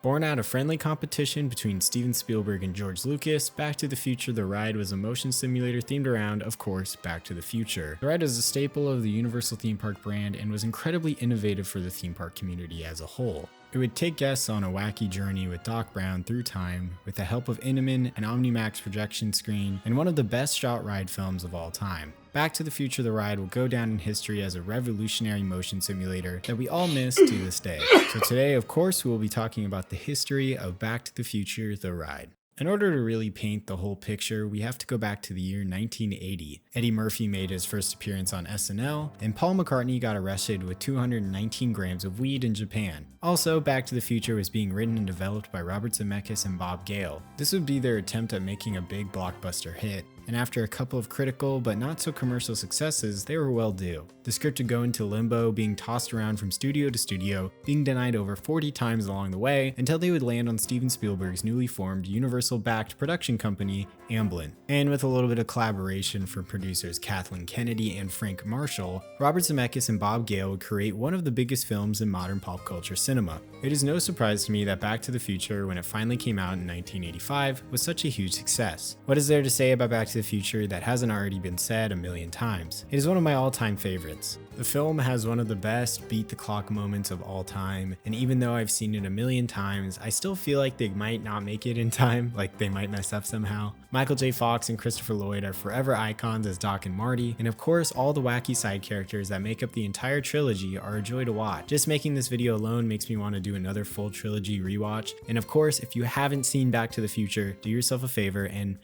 Born out of friendly competition between Steven Spielberg and George Lucas, Back to the Future: The Ride was a motion simulator themed around, of course, Back to the Future. The ride is a staple of the Universal theme park brand and was incredibly innovative for the theme park community as a whole. It would take guests on a wacky journey with Doc Brown through time with the help of intamin, an omnimax projection screen, and one of the best shot ride films of all time. Back to the Future: The Ride will go down in history as a revolutionary motion simulator that we all miss to this day. So today, of course, we will be talking about the history of Back to the Future: The Ride. In order to really paint the whole picture, we have to go back to the year 1980. Eddie Murphy made his first appearance on SNL, and Paul McCartney got arrested with 219 grams of weed in Japan. Also, Back to the Future was being written and developed by Robert Zemeckis and Bob Gale. This would be their attempt at making a big blockbuster hit, and after a couple of critical but not so commercial successes, they were well due. The script would go into limbo, being tossed around from studio to studio, being denied over 40 times along the way, until they would land on Steven Spielberg's newly formed Universal-backed production company, Amblin. And with a little bit of collaboration from producers Kathleen Kennedy and Frank Marshall, Robert Zemeckis and Bob Gale would create one of the biggest films in modern pop culture cinema. It is no surprise to me that Back to the Future, when it finally came out in 1985, was such a huge success. What is there to say about Back to the Future that hasn't already been said a million times? It is one of my all-time favorites. The film has one of the best beat-the-clock moments of all time, and even though I've seen it a million times, I still feel like they might not make it in time, like they might mess up somehow. Michael J. Fox and Christopher Lloyd are forever icons as Doc and Marty, and of course all the wacky side characters that make up the entire trilogy are a joy to watch. Just making this video alone makes me want to do another full trilogy rewatch, and of course if you haven't seen Back to the Future, do yourself a favor and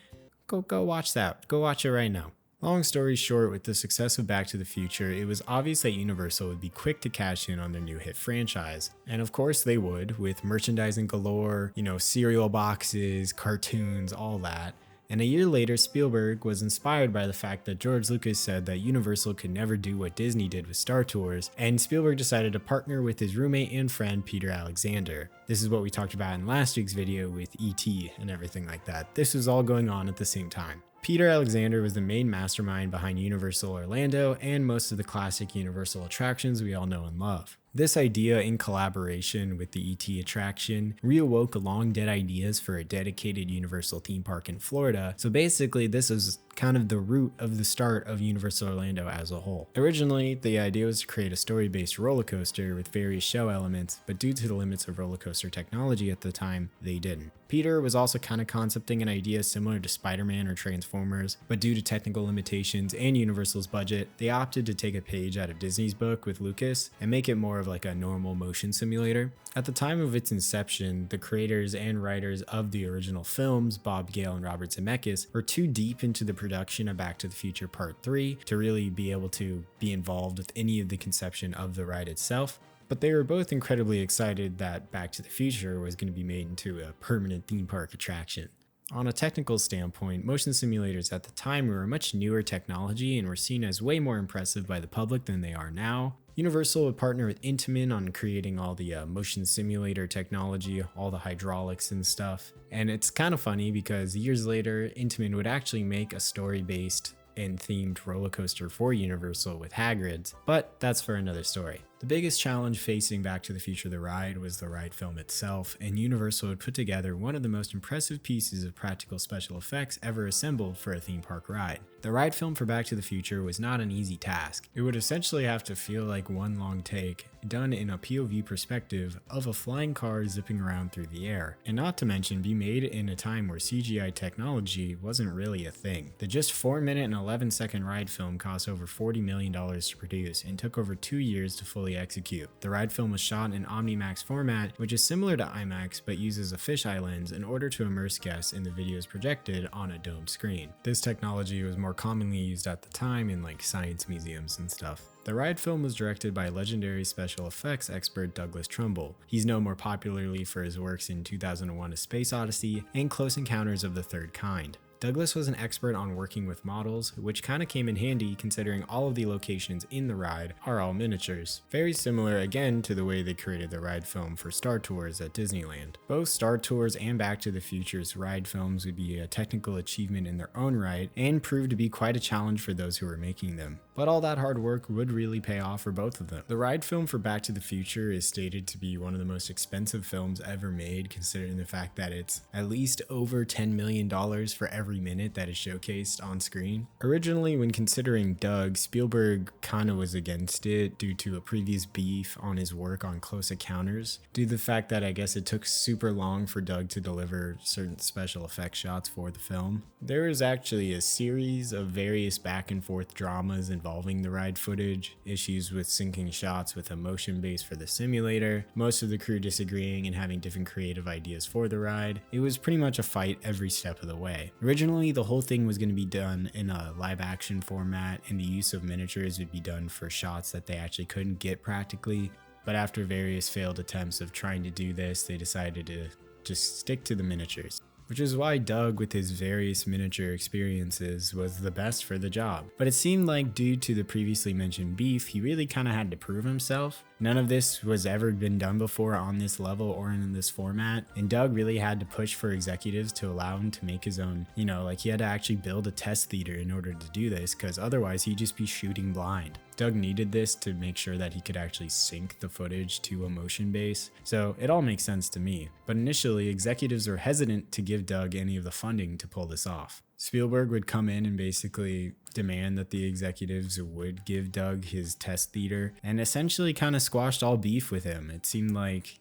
go watch that. Go watch it right now. Long story short, with the success of Back to the Future, it was obvious that Universal would be quick to cash in on their new hit franchise. And of course they would, with merchandising galore, cereal boxes, cartoons, all that. And a year later, Spielberg was inspired by the fact that George Lucas said that Universal could never do what Disney did with Star Tours, and Spielberg decided to partner with his roommate and friend Peter Alexander. This is what we talked about in last week's video with E.T. and everything like that. This was all going on at the same time. Peter Alexander was the main mastermind behind Universal Orlando and most of the classic Universal attractions we all know and love. This idea, in collaboration with the ET attraction, reawoke long dead ideas for a dedicated Universal theme park in Florida, so basically this was kind of the root of the start of Universal Orlando as a whole. Originally, the idea was to create a story-based roller coaster with various show elements, but due to the limits of roller coaster technology at the time, they didn't. Peter was also kind of concepting an idea similar to Spider-Man or Transformers, but due to technical limitations and Universal's budget, they opted to take a page out of Disney's book with Lucas and make it more of like a normal motion simulator. At the time of its inception, the creators and writers of the original films, Bob Gale and Robert Zemeckis, were too deep into the production of Back to the Future Part 3 to really be able to be involved with any of the conception of the ride itself. But they were both incredibly excited that Back to the Future was going to be made into a permanent theme park attraction. On a technical standpoint, motion simulators at the time were a much newer technology and were seen as way more impressive by the public than they are now. Universal would partner with Intamin on creating all the motion simulator technology, all the hydraulics and stuff. And it's kind of funny because years later, Intamin would actually make a story-based and themed roller coaster for Universal with Hagrid's, but that's for another story. The biggest challenge facing Back to the Future: The Ride was the ride film itself, and Universal had put together one of the most impressive pieces of practical special effects ever assembled for a theme park ride. The ride film for Back to the Future was not an easy task. It would essentially have to feel like one long take, done in a POV perspective of a flying car zipping around through the air, and not to mention be made in a time where CGI technology wasn't really a thing. The just 4-minute and 11-second ride film cost over $40 million to produce and took over 2 years to fully execute. The ride film was shot in omnimax format, which is similar to IMAX but uses a fisheye lens in order to immerse guests in the videos projected on a domed screen. This technology was more commonly used at the time in like science museums and stuff. The ride film was directed by legendary special effects expert Douglas Trumbull. He's known more popularly for his works in 2001: A Space Odyssey and Close Encounters of the Third Kind. Douglas was an expert on working with models, which kind of came in handy considering all of the locations in the ride are all miniatures. Very similar again to the way they created the ride film for Star Tours at Disneyland. Both Star Tours and Back to the Future's ride films would be a technical achievement in their own right and proved to be quite a challenge for those who were making them. But all that hard work would really pay off for both of them. The ride film for Back to the Future is stated to be one of the most expensive films ever made, considering the fact that it's at least over $10 million for every minute that is showcased on screen. Originally, when considering Doug, Spielberg kinda was against it due to a previous beef on his work on Close Encounters, due to the fact that I guess it took super long for Doug to deliver certain special effects shots for the film. There is actually a series of various back and forth dramas involving the ride footage, issues with syncing shots with a motion base for the simulator, most of the crew disagreeing and having different creative ideas for the ride. It was pretty much a fight every step of the way. Originally, the whole thing was going to be done in a live action format, and the use of miniatures would be done for shots that they actually couldn't get practically. But after various failed attempts of trying to do this, they decided to just stick to the miniatures. Which is why Doug, with his various miniature experiences, was the best for the job. But it seemed like due to the previously mentioned beef, he really kind of had to prove himself. None of this was ever been done before on this level or in this format, and Doug really had to push for executives to allow him to make his own, like he had to actually build a test theater in order to do this, because otherwise he'd just be shooting blind. Doug needed this to make sure that he could actually sync the footage to a motion base, so it all makes sense to me. But initially, executives were hesitant to give Doug any of the funding to pull this off. Spielberg would come in and basically demand that the executives would give Doug his test theater, and essentially kind of squashed all beef with him. It seemed like,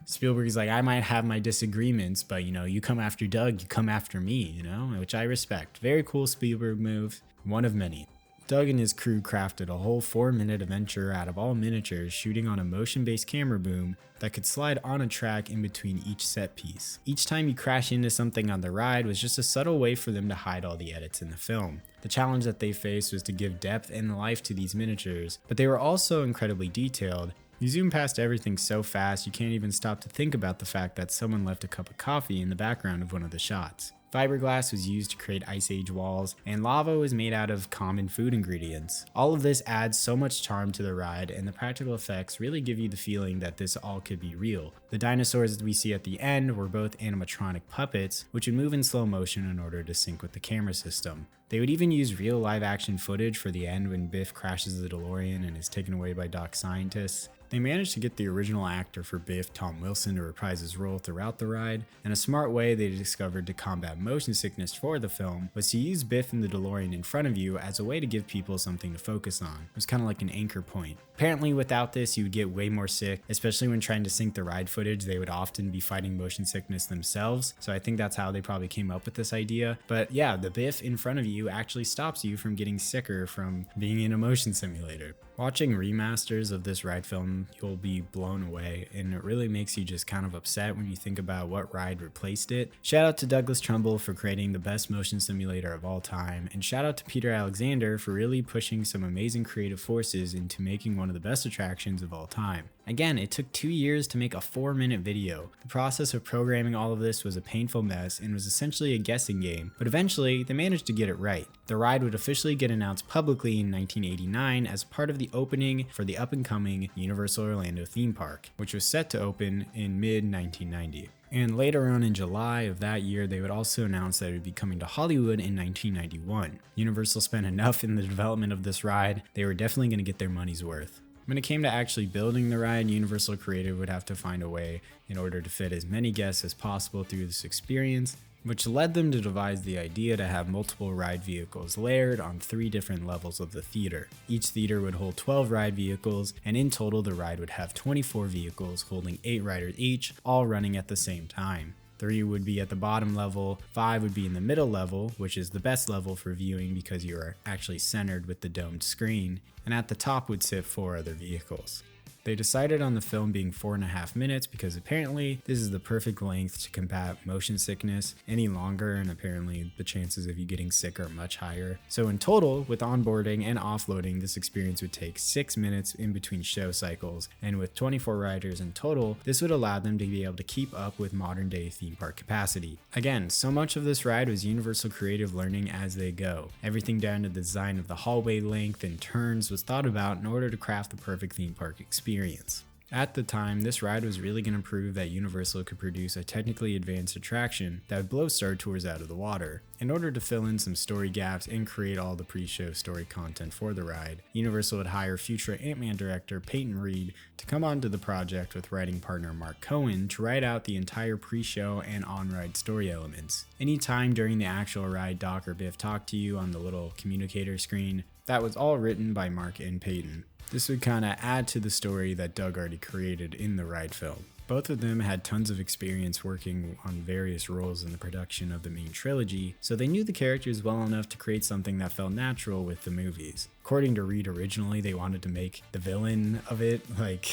Spielberg's like, I might have my disagreements, but you come after Doug, you come after me, which I respect. Very cool Spielberg move, one of many. Doug and his crew crafted a whole 4-minute adventure out of all miniatures, shooting on a motion-based camera boom that could slide on a track in between each set piece. Each time you crash into something on the ride was just a subtle way for them to hide all the edits in the film. The challenge that they faced was to give depth and life to these miniatures, but they were also incredibly detailed. You zoom past everything so fast you can't even stop to think about the fact that someone left a cup of coffee in the background of one of the shots. Fiberglass was used to create Ice Age walls, and lava was made out of common food ingredients. All of this adds so much charm to the ride, and the practical effects really give you the feeling that this all could be real. The dinosaurs that we see at the end were both animatronic puppets, which would move in slow motion in order to sync with the camera system. They would even use real live action footage for the end when Biff crashes the DeLorean and is taken away by Doc scientists. They managed to get the original actor for Biff, Tom Wilson, to reprise his role throughout the ride, and a smart way they discovered to combat motion sickness for the film was to use Biff and the DeLorean in front of you as a way to give people something to focus on. It was kind of like an anchor point. Apparently without this you would get way more sick, especially when trying to sync the ride footage. They would often be fighting motion sickness themselves, so I think that's how they probably came up with this idea. But yeah, the Biff in front of you actually stops you from getting sicker from being in a motion simulator. Watching remasters of this ride film, you'll be blown away, and it really makes you just kind of upset when you think about what ride replaced it. Shout out to Douglas Trumbull for creating the best motion simulator of all time, and shout out to Peter Alexander for really pushing some amazing creative forces into making one of the best attractions of all time. Again, it took 2 years to make a 4-minute video. The process of programming all of this was a painful mess and was essentially a guessing game, but eventually they managed to get it right. The ride would officially get announced publicly in 1989 as part of the opening for the up-and-coming Universal Orlando theme park, which was set to open in mid-1990. And later on in July of that year, they would also announce that it would be coming to Hollywood in 1991. Universal spent enough in the development of this ride, they were definitely going to get their money's worth. When it came to actually building the ride, Universal Creative would have to find a way in order to fit as many guests as possible through this experience, which led them to devise the idea to have multiple ride vehicles layered on 3 different levels of the theater. Each theater would hold 12 ride vehicles, and in total the ride would have 24 vehicles holding 8 riders each, all running at the same time. 3 would be at the bottom level, 5 would be in the middle level, which is the best level for viewing because you are actually centered with the domed screen, and at the top would sit 4 other vehicles. They decided on the film being 4.5 minutes because apparently this is the perfect length to combat motion sickness. Any longer and apparently the chances of you getting sick are much higher. So in total, with onboarding and offloading, this experience would take 6 minutes in between show cycles, and with 24 riders in total, this would allow them to be able to keep up with modern day theme park capacity. Again, so much of this ride was universal creative learning as they go. Everything down to the design of the hallway length and turns was thought about in order to craft the perfect theme park experience. At the time, this ride was really going to prove that Universal could produce a technically advanced attraction that would blow Star Tours out of the water. In order to fill in some story gaps and create all the pre-show story content for the ride, Universal would hire future Ant-Man director Peyton Reed to come onto the project with writing partner Mark Cohen to write out the entire pre-show and on-ride story elements. Anytime during the actual ride Doc or Biff talked to you on the little communicator screen, that was all written by Mark and Peyton. This would kind of add to the story that Doug already created in the ride film. Both of them had tons of experience working on various roles in the production of the main trilogy, so they knew the characters well enough to create something that felt natural with the movies. According to Reed, originally they wanted to make the villain of it like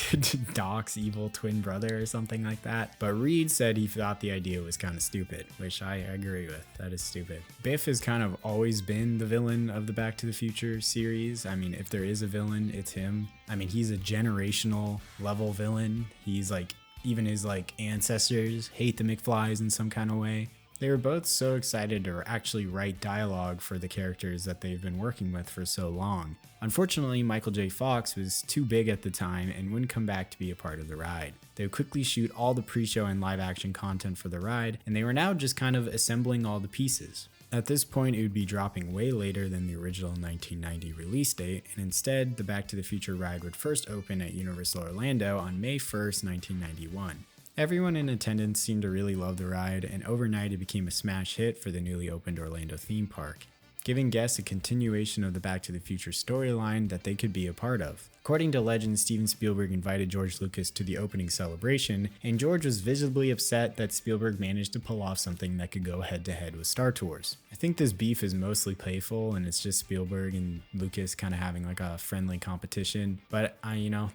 Doc's evil twin brother or something like that, but Reed said he thought the idea was kind of stupid, which I agree with. That is stupid. Biff has kind of always been the villain of the Back to the Future series. I mean, if there is a villain, it's him. I mean, he's a generational level villain. He's like, even his ancestors hate the McFlys in some kind of way. They were both so excited to actually write dialogue for the characters that they've been working with for so long. Unfortunately, Michael J. Fox was too big at the time and wouldn't come back to be a part of the ride. They would quickly shoot all the pre-show and live action content for the ride, and they were now just kind of assembling all the pieces. At this point, it would be dropping way later than the original 1990 release date, and instead, the Back to the Future ride would first open at Universal Orlando on May 1st, 1991. Everyone in attendance seemed to really love the ride, and overnight it became a smash hit for the newly opened Orlando theme park, giving guests a continuation of the Back to the Future storyline that they could be a part of. According to legend, Steven Spielberg invited George Lucas to the opening celebration, and George was visibly upset that Spielberg managed to pull off something that could go head-to-head with Star Tours. I think this beef is mostly playful, and it's just Spielberg and Lucas kind of having like a friendly competition, but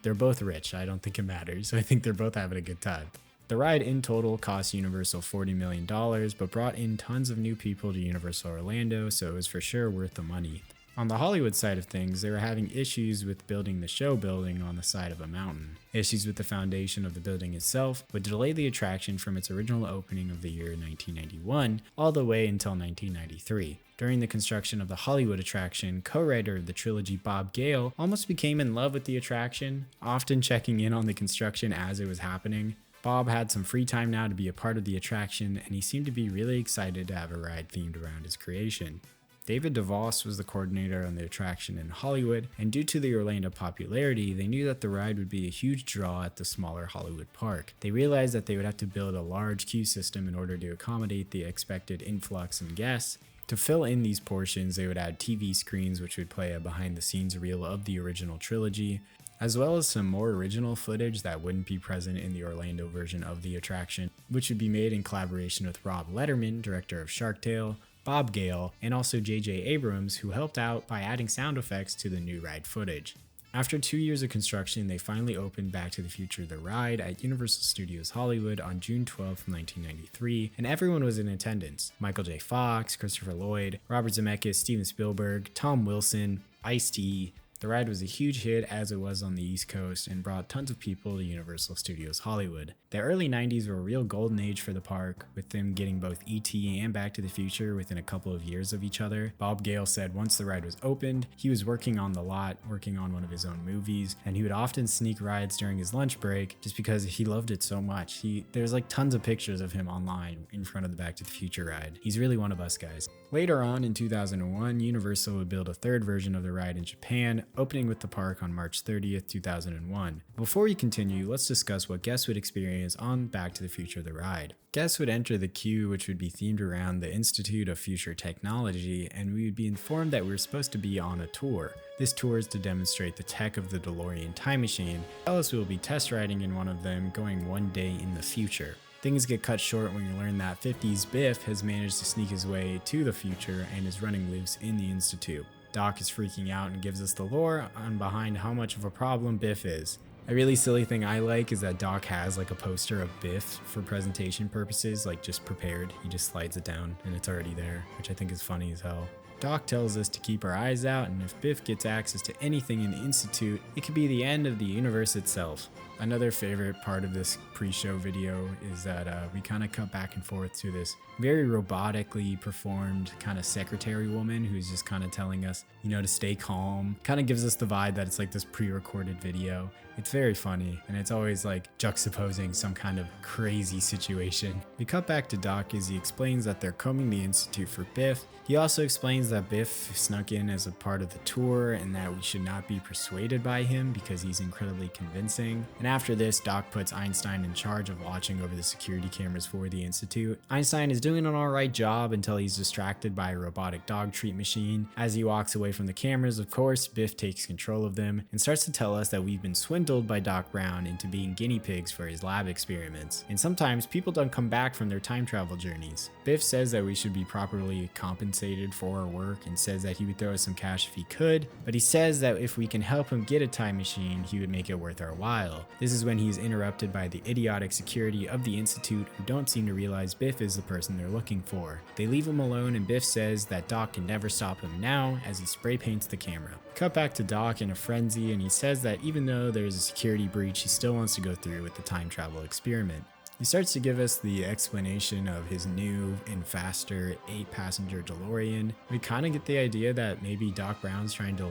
they're both rich. I don't think it matters. I think they're both having a good time. The ride in total cost Universal $40 million, but brought in tons of new people to Universal Orlando, so it was for sure worth the money. On the Hollywood side of things, they were having issues with building the show building on the side of a mountain. Issues with the foundation of the building itself would delay the attraction from its original opening of the year 1991 all the way until 1993. During the construction of the Hollywood attraction, co-writer of the trilogy Bob Gale almost became in love with the attraction, often checking in on the construction as it was happening. Bob had some free time now to be a part of the attraction, and he seemed to be really excited to have a ride themed around his creation. David DeVos was the coordinator on the attraction in Hollywood, and due to the Orlando popularity, they knew that the ride would be a huge draw at the smaller Hollywood park. They realized that they would have to build a large queue system in order to accommodate the expected influx in guests. To fill in these portions, they would add TV screens which would play a behind-the-scenes reel of the original trilogy, as well as some more original footage that wouldn't be present in the Orlando version of the attraction, which would be made in collaboration with Rob Letterman, director of Shark Tale, Bob Gale, and also J.J. Abrams, who helped out by adding sound effects to the new ride footage. After 2 years of construction, they finally opened Back to the Future The Ride at Universal Studios Hollywood on June 12, 1993, and everyone was in attendance. Michael J. Fox, Christopher Lloyd, Robert Zemeckis, Steven Spielberg, Tom Wilson, Ice-T. The ride was a huge hit as it was on the East Coast and brought tons of people to Universal Studios Hollywood. The early 90s were a real golden age for the park, with them getting both E.T. and Back to the Future within a couple of years of each other. Bob Gale said once the ride was opened, he was working on the lot, working on one of his own movies, and he would often sneak rides during his lunch break just because he loved it so much. There's like tons of pictures of him online in front of the Back to the Future ride. He's really one of us guys. Later on in 2001, Universal would build a third version of the ride in Japan, opening with the park on March 30th, 2001. Before we continue, let's discuss what guests would experience on Back to the Future the ride. Guests would enter the queue, which would be themed around the Institute of Future Technology, and we would be informed that we were supposed to be on a tour. This tour is to demonstrate the tech of the DeLorean time machine. Tell us we will be test riding in one of them, going one day in the future. Things get cut short when you learn that 50s Biff has managed to sneak his way to the future and is running loose in the Institute. Doc is freaking out and gives us the lore on behind how much of a problem Biff is. A really silly thing I like is that Doc has like a poster of Biff for presentation purposes, like just prepared. He just slides it down and it's already there, which I think is funny as hell. Doc tells us to keep our eyes out, and if Biff gets access to anything in the Institute, it could be the end of the universe itself. Another favorite part of this pre-show video is that we kind of cut back and forth to this very robotically performed kind of secretary woman who's just kind of telling us, you know, to stay calm. Kind of gives us the vibe that it's like this pre-recorded video. It's very funny, and it's always like juxtaposing some kind of crazy situation. We cut back to Doc as he explains that they're combing the Institute for Biff. He also explains that Biff snuck in as a part of the tour and that we should not be persuaded by him because he's incredibly convincing. And after this, Doc puts Einstein in charge of watching over the security cameras for the Institute. Einstein is doing an alright job until he's distracted by a robotic dog treat machine. As he walks away from the cameras, of course, Biff takes control of them and starts to tell us that we've been swindled by Doc Brown into being guinea pigs for his lab experiments. And sometimes people don't come back from their time travel journeys. Biff says that we should be properly compensated for our work and says that he would throw us some cash if he could, but he says that if we can help him get a time machine, he would make it worth our while. This is when he's interrupted by the idiotic security of the Institute who don't seem to realize Biff is the person they're looking for. They leave him alone and Biff says that Doc can never stop him now as he spray paints the camera. Cut back to Doc in a frenzy and he says that even though there's a security breach, he still wants to go through with the time travel experiment. He starts to give us the explanation of his new and faster 8-passenger DeLorean. We kind of get the idea that maybe Doc Brown's trying to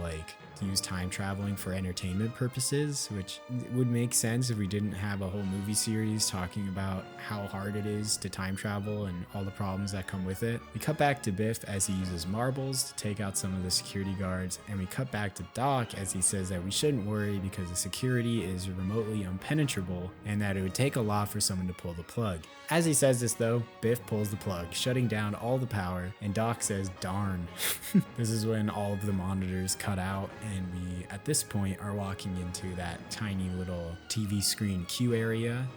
use time traveling for entertainment purposes, which would make sense if we didn't have a whole movie series talking about how hard it is to time travel and all the problems that come with it. We cut back to Biff as he uses marbles to take out some of the security guards, and we cut back to Doc as he says that we shouldn't worry because the security is remotely impenetrable and that it would take a lot for someone to pull the plug. As he says this though, Biff pulls the plug, shutting down all the power, and Doc says, "Darn." This is when all of the monitors cut out, and we, at this point, are walking into that tiny little TV screen queue area,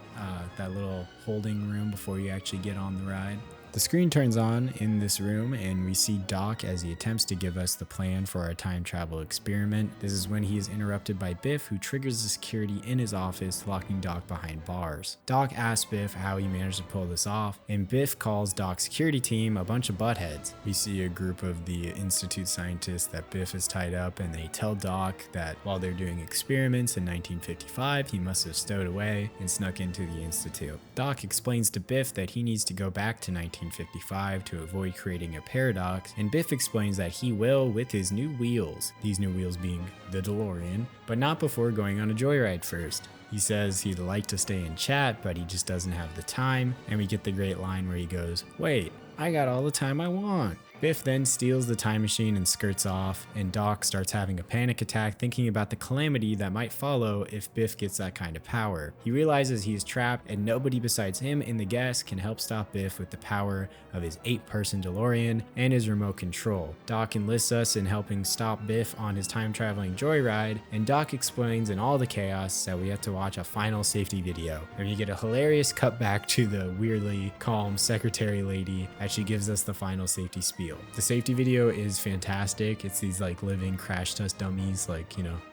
that little holding room before you actually get on the ride. The screen turns on in this room and we see Doc as he attempts to give us the plan for our time travel experiment. This is when he is interrupted by Biff, who triggers the security in his office, locking Doc behind bars. Doc asks Biff how he managed to pull this off, and Biff calls Doc's security team a bunch of buttheads. We see a group of the Institute scientists that Biff is tied up, and they tell Doc that while they're doing experiments in 1955, he must have stowed away and snuck into the Institute. Doc explains to Biff that he needs to go back to 1955 to avoid creating a paradox, and Biff explains that he will with his new wheels, these new wheels being the DeLorean, but not before going on a joyride first. He says he'd like to stay and chat, but he just doesn't have the time, and we get the great line where he goes, "Wait, I got all the time I want." Biff then steals the time machine and skirts off, and Doc starts having a panic attack thinking about the calamity that might follow if Biff gets that kind of power. He realizes he is trapped and nobody besides him and the guests can help stop Biff with the power of his 8-person DeLorean and his remote control. Doc enlists us in helping stop Biff on his time-traveling joyride, and Doc explains in all the chaos that we have to watch a final safety video, where you get a hilarious cutback to the weirdly calm secretary lady as she gives us the final safety spiel. The safety video is fantastic. It's these living crash test dummies,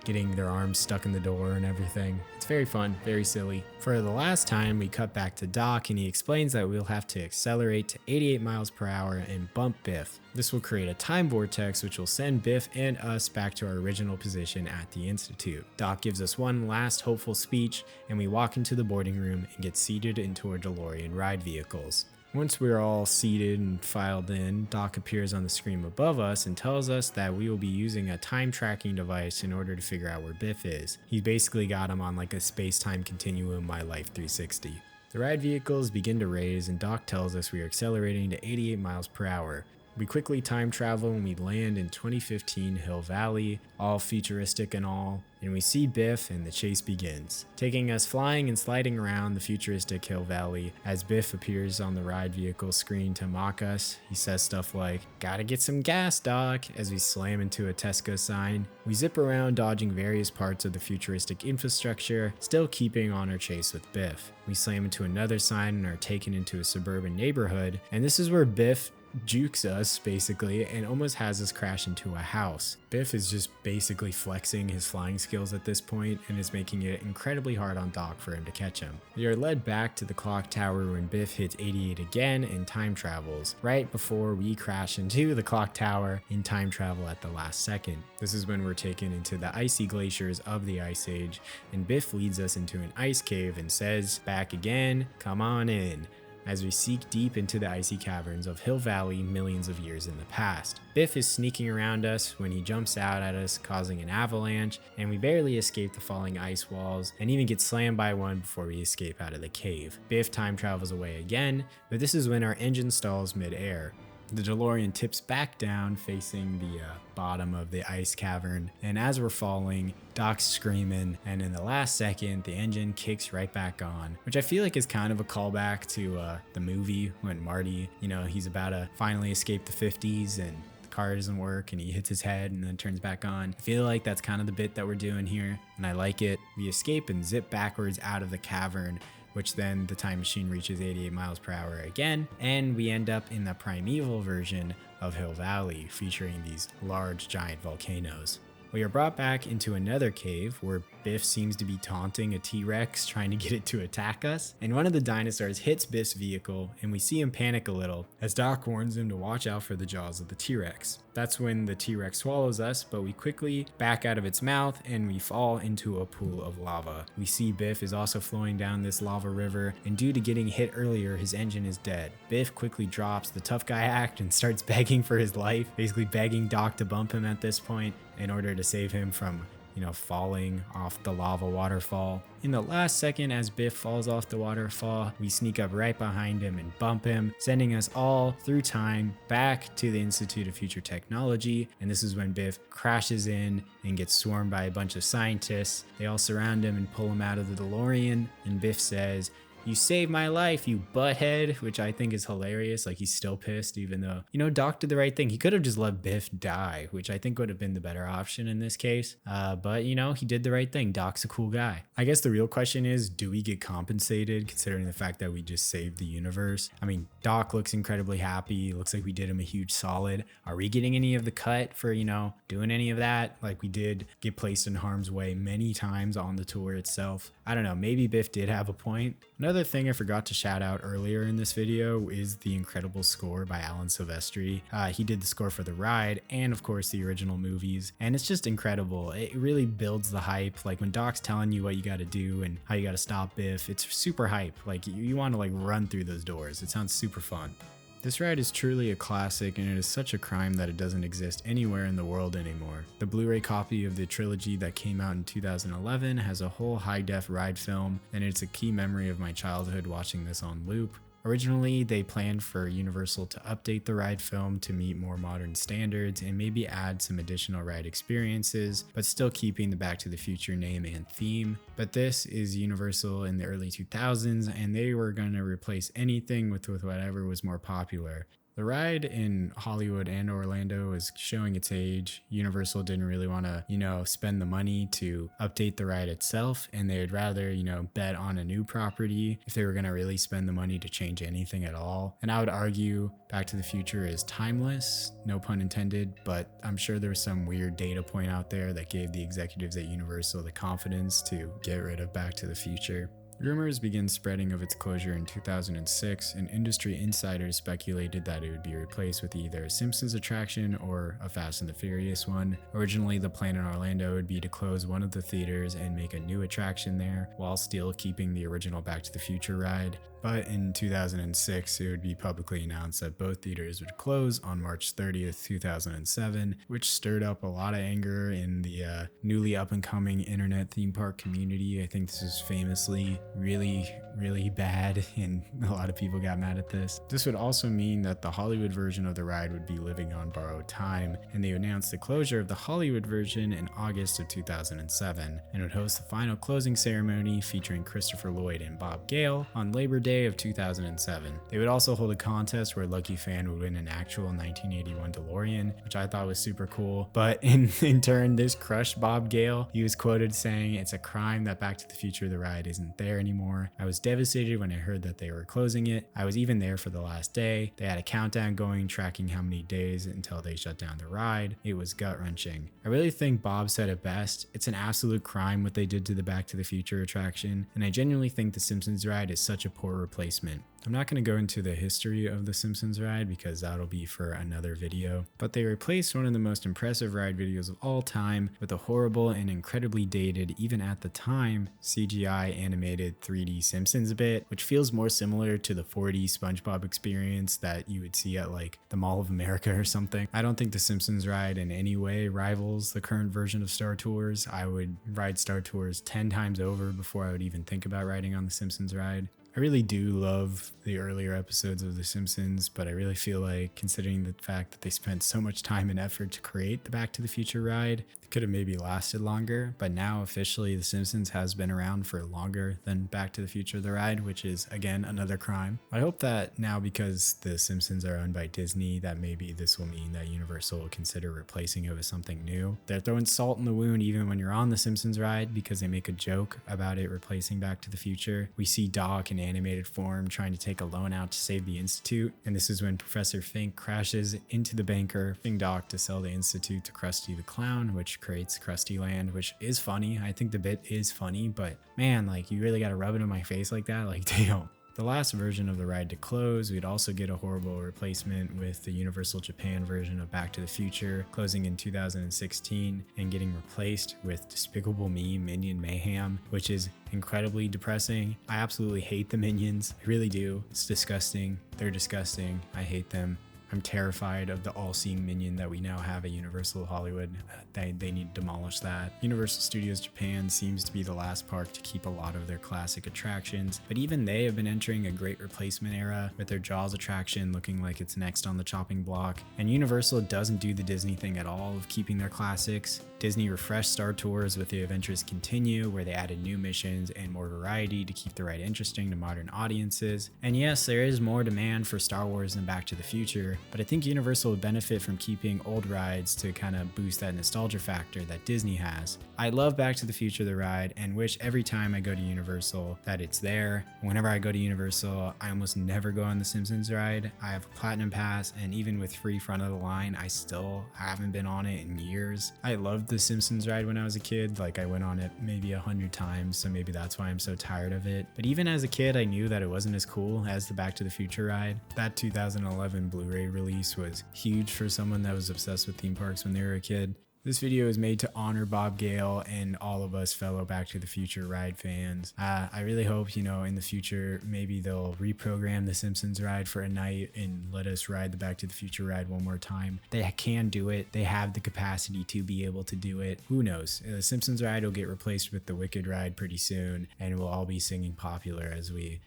getting their arms stuck in the door and everything. It's very fun, very silly. For the last time, we cut back to Doc and he explains that we'll have to accelerate to 88 miles per hour and bump Biff. This will create a time vortex which will send Biff and us back to our original position at the Institute. Doc gives us one last hopeful speech and we walk into the boarding room and get seated into our DeLorean ride vehicles. Once we're all seated and filed in, Doc appears on the screen above us and tells us that we will be using a time tracking device in order to figure out where Biff is. He basically got him on a space-time continuum My Life 360. The ride vehicles begin to raise and Doc tells us we are accelerating to 88 miles per hour. We quickly time travel and we land in 2015 Hill Valley, all futuristic and all, and we see Biff and the chase begins, taking us flying and sliding around the futuristic Hill Valley. As Biff appears on the ride vehicle screen to mock us, he says stuff like, "Gotta get some gas, Doc," as we slam into a Tesco sign. We zip around dodging various parts of the futuristic infrastructure, still keeping on our chase with Biff. We slam into another sign and are taken into a suburban neighborhood, and this is where Biff jukes us basically and almost has us crash into a house. Biff is just basically flexing his flying skills at this point and is making it incredibly hard on Doc for him to catch him. We are led back to the clock tower when Biff hits 88 again and time travels, right before we crash into the clock tower in time travel at the last second. This is when we're taken into the icy glaciers of the Ice Age, and Biff leads us into an ice cave and says, "Back again, come on in," as we seek deep into the icy caverns of Hill Valley millions of years in the past. Biff is sneaking around us when he jumps out at us, causing an avalanche, and we barely escape the falling ice walls and even get slammed by one before we escape out of the cave. Biff time travels away again, but this is when our engine stalls mid-air. The DeLorean tips back down facing the bottom of the ice cavern, and as we're falling, Doc's screaming, and in the last second, the engine kicks right back on, which I feel like is kind of a callback to the movie when Marty, he's about to finally escape the 50s and the car doesn't work and he hits his head and then turns back on. I feel like that's kind of the bit that we're doing here, and I like it. We escape and zip backwards out of the cavern, which then the time machine reaches 88 miles per hour again, and we end up in the primeval version of Hill Valley, featuring these large giant volcanoes. We are brought back into another cave where Biff seems to be taunting a T-Rex trying to get it to attack us, and one of the dinosaurs hits Biff's vehicle and we see him panic a little as Doc warns him to watch out for the jaws of the T-Rex. That's when the T-Rex swallows us, but we quickly back out of its mouth and we fall into a pool of lava. We see Biff is also flowing down this lava river, and due to getting hit earlier, his engine is dead. Biff quickly drops the tough guy act and starts begging for his life, basically begging Doc to bump him at this point in order to save him from falling off the lava waterfall. In the last second, as Biff falls off the waterfall, we sneak up right behind him and bump him, sending us all through time back to the Institute of Future Technology. And this is when Biff crashes in and gets swarmed by a bunch of scientists. They all surround him and pull him out of the DeLorean, and Biff says, "You saved my life, you butthead," which I think is hilarious. Like, he's still pissed, even though, Doc did the right thing. He could have just let Biff die, which I think would have been the better option in this case. But, he did the right thing. Doc's a cool guy. I guess the real question is, do we get compensated considering the fact that we just saved the universe? I mean, Doc looks incredibly happy. Looks like we did him a huge solid. Are we getting any of the cut for, doing any of that? Like, we did get placed in harm's way many times on the tour itself. I don't know. Maybe Biff did have a point. Another thing I forgot to shout out earlier in this video is the incredible score by Alan Silvestri. He did the score for the ride and of course the original movies, and it's just incredible. It really builds the hype. Like, when Doc's telling you what you got to do and how you got to stop Biff, it's super hype. Like, you want to run through those doors. It sounds super fun. This ride is truly a classic, and it is such a crime that it doesn't exist anywhere in the world anymore. The Blu-ray copy of the trilogy that came out in 2011 has a whole high-def ride film, and it's a key memory of my childhood watching this on loop. Originally, they planned for Universal to update the ride film to meet more modern standards and maybe add some additional ride experiences, but still keeping the Back to the Future name and theme. But this is Universal in the early 2000s, and they were going to replace anything with whatever was more popular. The ride in Hollywood and Orlando is showing its age. Universal didn't really want to, spend the money to update the ride itself, and they would rather, bet on a new property if they were going to really spend the money to change anything at all. And I would argue Back to the Future is timeless, no pun intended, but I'm sure there was some weird data point out there that gave the executives at Universal the confidence to get rid of Back to the Future. Rumors began spreading of its closure in 2006, and industry insiders speculated that it would be replaced with either a Simpsons attraction or a Fast and the Furious one. Originally, the plan in Orlando would be to close one of the theaters and make a new attraction there, while still keeping the original Back to the Future ride. But in 2006, it would be publicly announced that both theaters would close on March 30th, 2007, which stirred up a lot of anger in the newly up-and-coming internet theme park community. I think this is famously really bad, and a lot of people got mad at this. This would also mean that the Hollywood version of the ride would be living on borrowed time, and they announced the closure of the Hollywood version in August of 2007, and would host the final closing ceremony featuring Christopher Lloyd and Bob Gale on Labor Day of 2007. They would also hold a contest where a lucky fan would win an actual 1981 DeLorean, which I thought was super cool. But in turn, this crushed Bob Gale. He was quoted saying, "It's a crime that Back to the Future the ride isn't there anymore. I was devastated when I heard that they were closing it. I was even there for the last day. They had a countdown going, tracking how many days until they shut down the ride. It was gut-wrenching. I really think Bob said it best. It's an absolute crime what they did to the Back to the Future attraction, and I genuinely think the Simpsons ride is such a poor replacement. I'm not going to go into the history of the Simpsons ride because that'll be for another video, but they replaced one of the most impressive ride videos of all time with a horrible and incredibly dated, even at the time, CGI animated 3D Simpsons bit, which feels more similar to the 4D SpongeBob experience that you would see at like the Mall of America or something. I don't think the Simpsons ride in any way rivals the current version of Star Tours. I would ride Star Tours 10 times over before I would even think about riding on the Simpsons ride. I really do love the earlier episodes of The Simpsons, but I really feel like, considering the fact that they spent so much time and effort to create the Back to the Future ride, it could have maybe lasted longer. But now officially The Simpsons has been around for longer than Back to the Future the ride, which is again another crime. I hope that now, because The Simpsons are owned by Disney, that maybe this will mean that Universal will consider replacing it with something new. They're throwing salt in the wound even when you're on the Simpsons ride, because they make a joke about it replacing Back to the Future. We see Doc in animated form trying to take a loan out to save the Institute, and this is when Professor Fink crashes into the banker, forcing Doc to sell the Institute to Krusty the Clown, which creates Krusty Land, which is funny. I think the bit is funny, but man, like, you really gotta rub it in my face like that? Like, damn. The last version of the ride to close, we'd also get a horrible replacement with the Universal Japan version of Back to the Future, closing in 2016 and getting replaced with Despicable Me Minion Mayhem, which is incredibly depressing. I absolutely hate the Minions. I really do. It's disgusting. They're disgusting. I hate them. I'm terrified of the all-seeing minion that we now have at Universal Hollywood. They need to demolish that. Universal Studios Japan seems to be the last park to keep a lot of their classic attractions, but even they have been entering a great replacement era, with their Jaws attraction looking like it's next on the chopping block. And Universal doesn't do the Disney thing at all of keeping their classics. Disney refreshed Star Tours with the Adventures Continue, where they added new missions and more variety to keep the ride interesting to modern audiences. And yes, there is more demand for Star Wars than Back to the Future, but I think Universal would benefit from keeping old rides to kind of boost that nostalgia factor that Disney has. I love Back to the Future the ride and wish every time I go to Universal that it's there. Whenever I go to Universal, I almost never go on the Simpsons ride. I have a Platinum Pass, and even with free front of the line, I still haven't been on it in years. I loved the Simpsons ride when I was a kid. Like, I went on it maybe 100 times, so maybe that's why I'm so tired of it. But even as a kid, I knew that it wasn't as cool as the Back to the Future ride. That 2011 Blu-ray release was huge for someone that was obsessed with theme parks when they were a kid. This video is made to honor Bob Gale and all of us fellow Back to the Future ride fans. I really hope, in the future, maybe they'll reprogram the Simpsons ride for a night and let us ride the Back to the Future ride one more time. They can do it. They have the capacity to be able to do it. Who knows? The Simpsons ride will get replaced with the Wicked ride pretty soon, and we'll all be singing Popular as we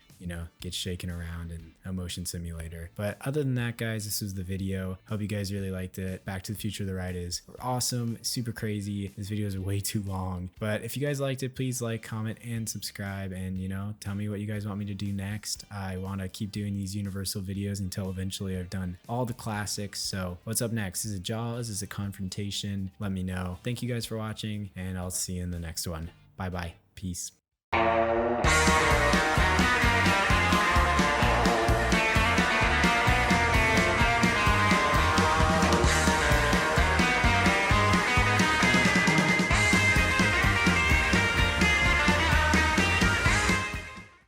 get shaken around in a motion simulator. But other than that, guys, this was the video. Hope you guys really liked it. Back to the Future the ride is awesome, super crazy. This video is way too long, but if you guys liked it, please like, comment, and subscribe, and tell me what you guys want me to do next. I want to keep doing these Universal videos until eventually I've done all the classics. So what's up next? Is it Jaws? Is it Confrontation? Let me know. Thank you guys for watching, and I'll see you in the next one. Bye bye. Peace.